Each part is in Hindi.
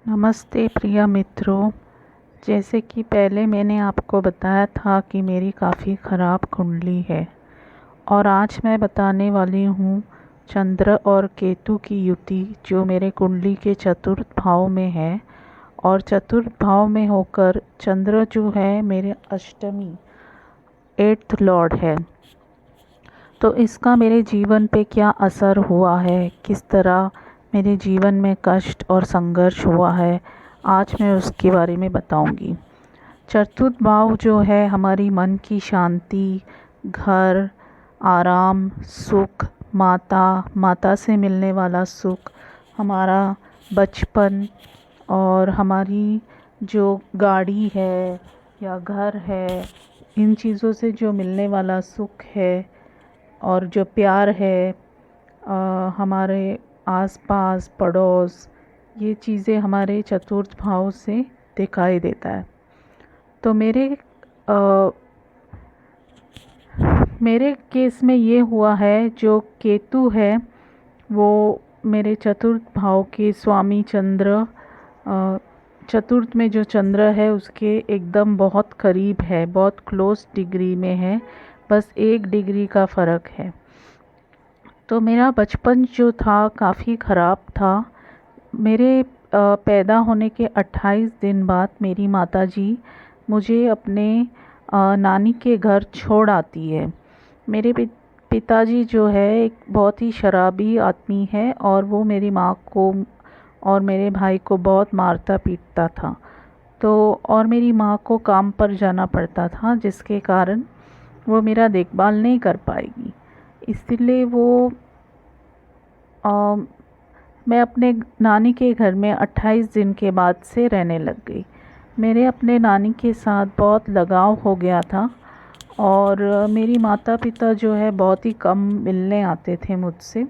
नमस्ते प्रिय मित्रों। जैसे कि पहले मैंने आपको बताया था कि मेरी काफ़ी ख़राब कुंडली है और आज मैं बताने वाली हूँ चंद्र और केतु की युति जो मेरे कुंडली के चतुर्थ भाव में है। और चतुर्थ भाव में होकर चंद्र जो है मेरे अष्टमी 8th लॉर्ड है। तो इसका मेरे जीवन पे क्या असर हुआ है, किस तरह मेरे जीवन में कष्ट और संघर्ष हुआ है, आज मैं उसके बारे में बताऊंगी। चतुर्थ भाव जो है हमारी मन की शांति, घर, आराम, सुख, माता से मिलने वाला सुख, हमारा बचपन और हमारी जो गाड़ी है या घर है, इन चीज़ों से जो मिलने वाला सुख है और जो प्यार है, हमारे आसपास पड़ोस, ये चीज़ें हमारे चतुर्थ भाव से दिखाई देता है। तो मेरे केस में ये हुआ है, जो केतु है वो मेरे चतुर्थ भाव के स्वामी चंद्र, चतुर्थ में जो चंद्र है उसके एकदम बहुत करीब है, बहुत क्लोज डिग्री में है, बस 1 डिग्री का फ़र्क है। तो मेरा बचपन जो था काफ़ी ख़राब था। मेरे पैदा होने के 28 दिन बाद मेरी माताजी मुझे अपने नानी के घर छोड़ आती है। मेरे पिताजी जो है एक बहुत ही शराबी आदमी है और वो मेरी माँ को और मेरे भाई को बहुत मारता पीटता था। तो और मेरी माँ को काम पर जाना पड़ता था, जिसके कारण वो मेरा देखभाल नहीं कर पाएगी। इसलिए अ, मैं अपने नानी के घर में 28 दिन के बाद से रहने लग गई। मेरे अपने नानी के साथ बहुत लगाव हो गया था और मेरी माता पिता जो है बहुत ही कम मिलने आते थे मुझसे।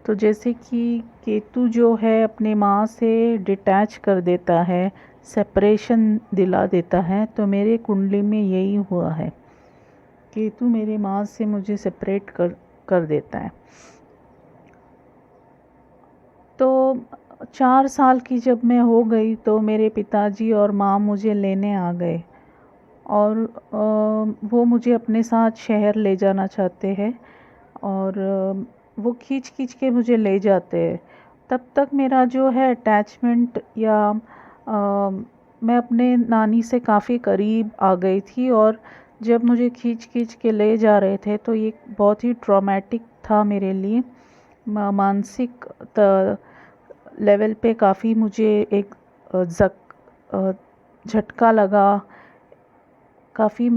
तो जैसे कि केतु जो है अपने माँ से डिटैच कर देता है, सेपरेशन दिला देता है, तो मेरे कुंडली में यही हुआ है। केतु मेरे माँ से मुझे सेपरेट कर देता है। तो 4 साल की जब मैं हो गई तो मेरे पिताजी और माँ मुझे लेने आ गए और वो मुझे अपने साथ शहर ले जाना चाहते हैं और वो खींच खींच के मुझे ले जाते हैं। तब तक मेरा जो है अटैचमेंट या मैं अपने नानी से काफ़ी करीब आ गई थी और जब मुझे खींच खींच के ले जा रहे थे तो ये बहुत ही ट्रॉमेटिक था मेरे लिए। मानसिक लेवल पे काफ़ी मुझे एक झटका लगा। काफ़ी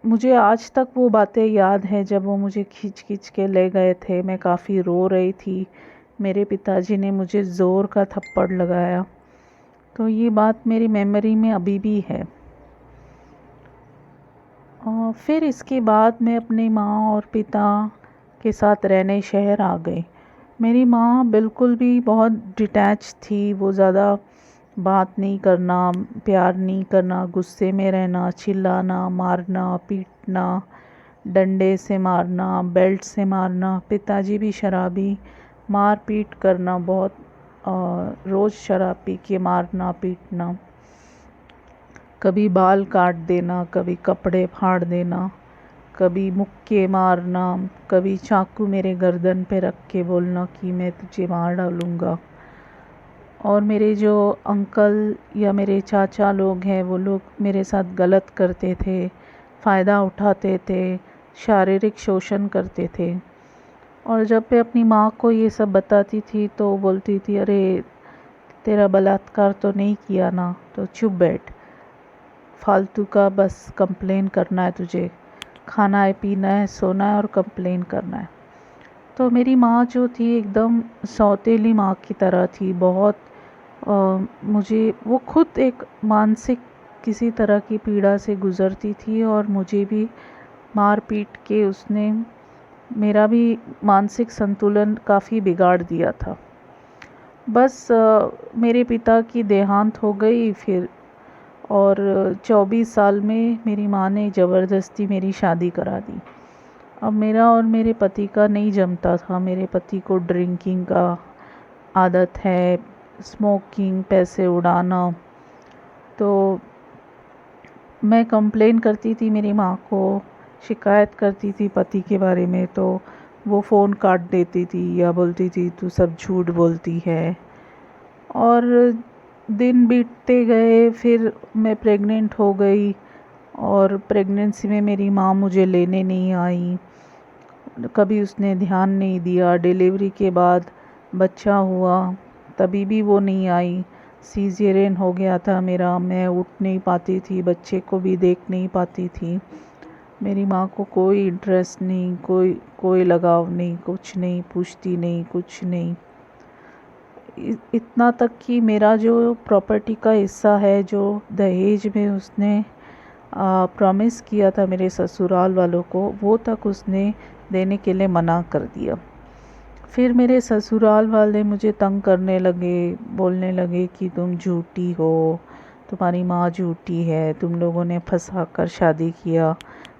मुझे आज तक वो बातें याद हैं जब वो मुझे खींच खींच के ले गए थे। मैं काफ़ी रो रही थी। मेरे पिताजी ने मुझे ज़ोर का थप्पड़ लगाया। तो ये बात मेरी मेमोरी में अभी भी है। और फिर इसके बाद मैं अपनी माँ और पिता के साथ रहने शहर आ गई। मेरी माँ बिल्कुल भी बहुत डिटैच थी। वो ज़्यादा बात नहीं करना, प्यार नहीं करना, गुस्से में रहना, चिल्लाना, मारना, पीटना, डंडे से मारना, बेल्ट से मारना। पिताजी भी शराबी, मार पीट करना बहुत, रोज़ शराब पी के मारना पीटना, कभी बाल काट देना, कभी कपड़े फाड़ देना, कभी मुक्के मारना, कभी चाकू मेरे गर्दन पे रख के बोलना कि मैं तुझे मार डालूँगा। और मेरे जो अंकल या मेरे चाचा लोग हैं वो लोग मेरे साथ गलत करते थे, फ़ायदा उठाते थे, शारीरिक शोषण करते थे। और जब मैं अपनी माँ को ये सब बताती थी तो वो बोलती थी, अरे तेरा बलात्कार तो नहीं किया ना, तो चुप बैठ, फालतू का बस कंप्लेन करना है तुझे, खाना है, पीना है, सोना है और कंप्लेन करना है। तो मेरी माँ जो थी एकदम सौतेली माँ की तरह थी। बहुत मुझे वो खुद एक मानसिक किसी तरह की पीड़ा से गुज़रती थी और मुझे भी मार पीट के उसने मेरा भी मानसिक संतुलन काफ़ी बिगाड़ दिया था। बस मेरे पिता की देहांत हो गई फिर, और 24 साल में मेरी माँ ने ज़बरदस्ती मेरी शादी करा दी। अब मेरा और मेरे पति का नहीं जमता था। मेरे पति को ड्रिंकिंग का आदत है, स्मोकिंग, पैसे उड़ाना। तो मैं कंप्लेन करती थी मेरी माँ को, शिकायत करती थी पति के बारे में, तो वो फ़ोन काट देती थी या बोलती थी तू सब झूठ बोलती है। और दिन बीतते गए, फिर मैं प्रेग्नेंट हो गई और प्रेगनेंसी में मेरी माँ मुझे लेने नहीं आई, कभी उसने ध्यान नहीं दिया। डिलीवरी के बाद बच्चा हुआ तभी भी वो नहीं आई। सीज़ेरियन हो गया था मेरा, मैं उठ नहीं पाती थी, बच्चे को भी देख नहीं पाती थी। मेरी माँ को कोई इंटरेस्ट नहीं, कोई लगाव नहीं, कुछ नहीं, पूछती नहीं, कुछ नहीं। इतना तक कि मेरा जो प्रॉपर्टी का हिस्सा है जो दहेज में उसने प्रॉमिस किया था मेरे ससुराल वालों को, वो तक उसने देने के लिए मना कर दिया। फिर मेरे ससुराल वाले मुझे तंग करने लगे, बोलने लगे कि तुम झूठी हो, तुम्हारी माँ झूठी है, तुम लोगों ने फंसा कर शादी किया,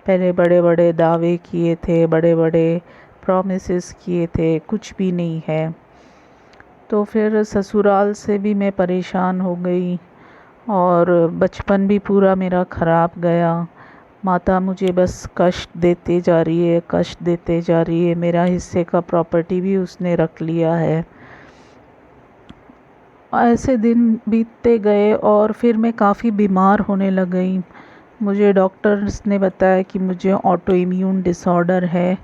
पहले बड़े बड़े दावे किए थे, बड़े बड़े प्रॉमिसेस किए थे, कुछ भी नहीं है। तो फिर ससुराल से भी मैं परेशान हो गई और बचपन भी पूरा मेरा ख़राब गया। माता मुझे बस कष्ट देते जा रही है, कष्ट देते जा रही है। मेरा हिस्से का प्रॉपर्टी भी उसने रख लिया है। ऐसे दिन बीतते गए और फिर मैं काफ़ी बीमार होने लग गई। मुझे डॉक्टर्स ने बताया कि मुझे ऑटो इम्यून डिसऑर्डर है।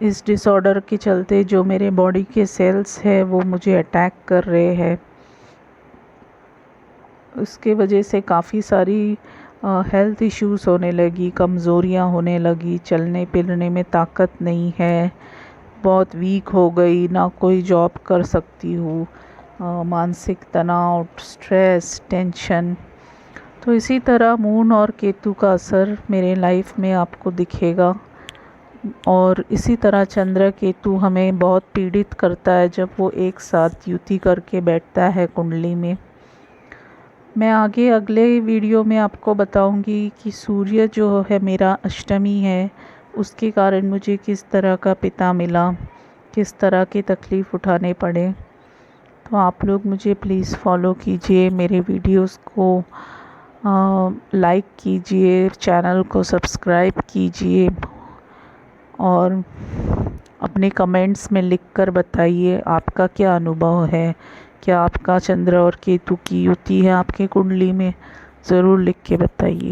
इस डिसऑर्डर के चलते जो मेरे बॉडी के सेल्स हैं वो मुझे अटैक कर रहे हैं। उसके वजह से काफ़ी सारी हेल्थ इश्यूज़ होने लगी, कमज़ोरियाँ होने लगी, चलने फिरने में ताकत नहीं है, बहुत वीक हो गई, ना कोई जॉब कर सकती हूँ, मानसिक तनाव, स्ट्रेस, टेंशन। तो इसी तरह मून और केतु का असर मेरे लाइफ में आपको दिखेगा। और इसी तरह चंद्र केतु हमें बहुत पीड़ित करता है जब वो एक साथ युति करके बैठता है कुंडली में। मैं आगे अगले वीडियो में आपको बताऊंगी कि सूर्य जो है मेरा अष्टमी है, उसके कारण मुझे किस तरह का पिता मिला, किस तरह की तकलीफ़ उठाने पड़े। तो आप लोग मुझे प्लीज़ फॉलो कीजिए, मेरे वीडियोस को लाइक कीजिए, चैनल को सब्सक्राइब कीजिए और अपने कमेंट्स में लिखकर बताइए आपका क्या अनुभव है। क्या आपका चंद्र और केतु की युति है आपके कुंडली में? ज़रूर लिख के बताइए।